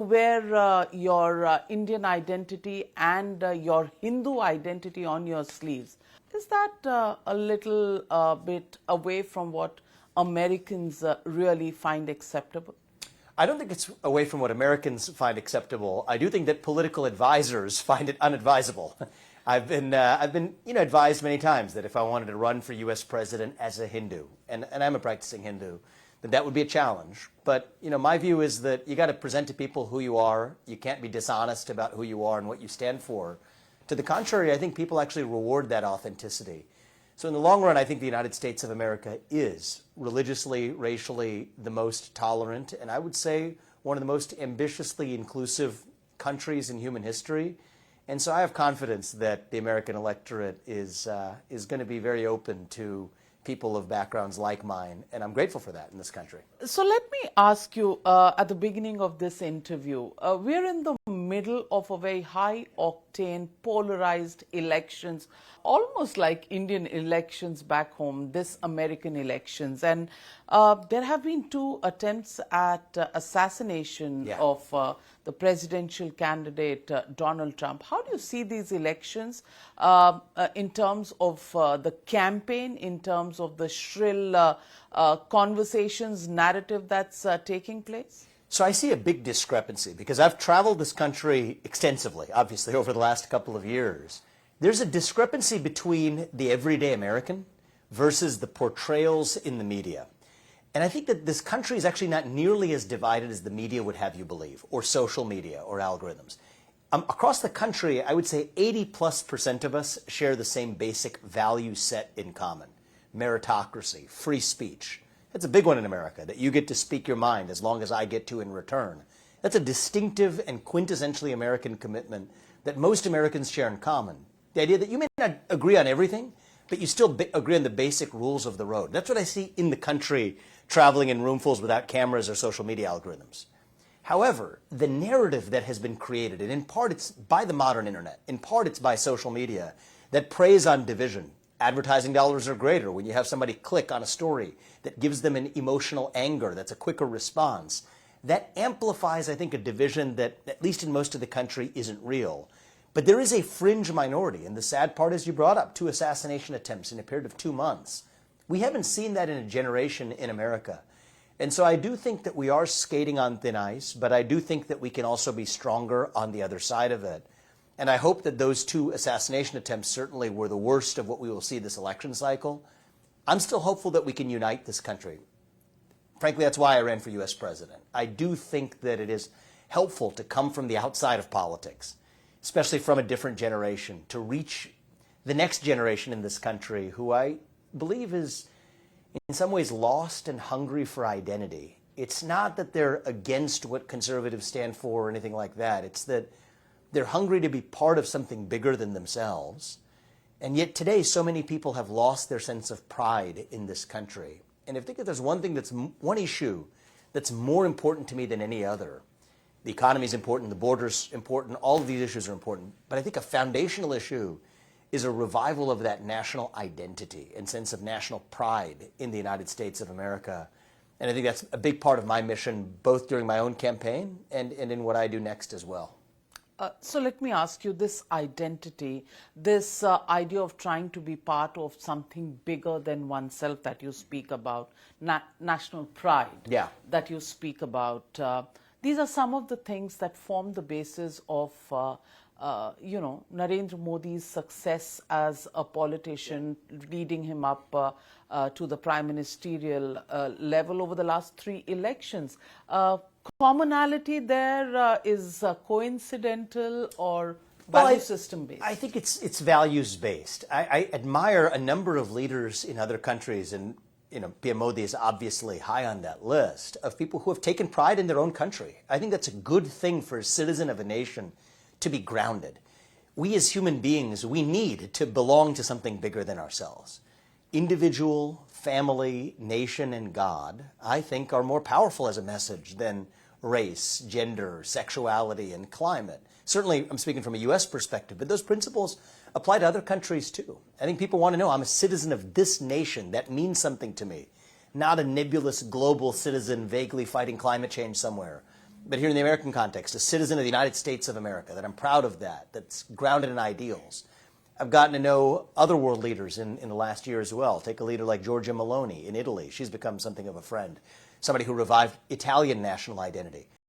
wear your Indian identity and your Hindu identity on your sleeves. Is that a little bit away from what Americans really find acceptable? I don't think it's away from what Americans find acceptable. I do think that political advisors find it unadvisable. I've been advised many times that if I wanted to run for U.S. president as a Hindu, and I'm a practicing Hindu, that would be a challenge. But my view is that you got to present to people who you are. You can't be dishonest about who you are and what you stand for. To the contrary, I think people actually reward that authenticity. So in the long run, I think the United States of America is religiously, racially the most tolerant, and I would say one of the most ambitiously inclusive countries in human history. And so I have confidence that the American electorate is going to be very open to people of backgrounds like mine, and I'm grateful for that in this country. So let me ask you, at the beginning of this interview, we're in the middle of a very high-octane, polarized elections, almost like Indian elections back home, this American elections. And there have been two attempts at assassination of the presidential candidate, Donald Trump. How do you see these elections in terms of the campaign, in terms of the shrill conversations, narrative that's taking place? So I see a big discrepancy because I've traveled this country extensively, obviously, over the last couple of years. There's a discrepancy between the everyday American versus the portrayals in the media. And I think that this country is actually not nearly as divided as the media would have you believe, or social media, or algorithms. Across the country, I would say 80+% of us share the same basic value set in common. Meritocracy, free speech. That's a big one in America, that you get to speak your mind as long as I get to in return. That's a distinctive and quintessentially American commitment that most Americans share in common. The idea that you may not agree on everything, but you still agree on the basic rules of the road. That's what I see in the country, traveling in roomfuls without cameras or social media algorithms. However, the narrative that has been created, and in part it's by the modern internet, in part it's by social media, that preys on division. Advertising dollars are greater when you have somebody click on a story that gives them an emotional anger, that's a quicker response. That amplifies, I think, a division that, at least in most of the country, isn't real. But there is a fringe minority, and the sad part is you brought up 2 assassination attempts in a period of 2 months. We haven't seen that in a generation in America. And so I do think that we are skating on thin ice, but I do think that we can also be stronger on the other side of it. And I hope that those 2 assassination attempts certainly were the worst of what we will see this election cycle. I'm still hopeful that we can unite this country. Frankly, that's why I ran for U.S. president. I do think that it is helpful to come from the outside of politics, especially from a different generation, to reach the next generation in this country who I believe is in some ways lost and hungry for identity. It's not that they're against what conservatives stand for or anything like that. It's that they're hungry to be part of something bigger than themselves. And yet today, so many people have lost their sense of pride in this country. And I think that there's one issue that's more important to me than any other. The economy is important, the border's important, all of these issues are important. But I think a foundational issue is a revival of that national identity and sense of national pride in the United States of America. And I think that's a big part of my mission, both during my own campaign and in what I do next as well. So let me ask you, this identity, this idea of trying to be part of something bigger than oneself that you speak about, national pride that you speak about, these are some of the things that form the basis of Narendra Modi's success as a politician, leading him up to the prime ministerial level over the last 3 elections. Commonality there is coincidental or value system based? I think it's values based. I admire a number of leaders in other countries, and PM Modi is obviously high on that list, of people who have taken pride in their own country. I think that's a good thing for a citizen of a nation to be grounded. We as human beings, we need to belong to something bigger than ourselves. Individual, family, nation, and God, I think, are more powerful as a message than race, gender, sexuality, and climate. Certainly, I'm speaking from a U.S. perspective, but those principles apply to other countries too. I think people want to know I'm a citizen of this nation. That means something to me, not a nebulous global citizen vaguely fighting climate change somewhere. but here in the American context, a citizen of the United States of America, that I'm proud of that, that's grounded in ideals. I've gotten to know other world leaders in the last year as well. Take a leader like Giorgia Meloni in Italy. She's become something of a friend, somebody who revived Italian national identity.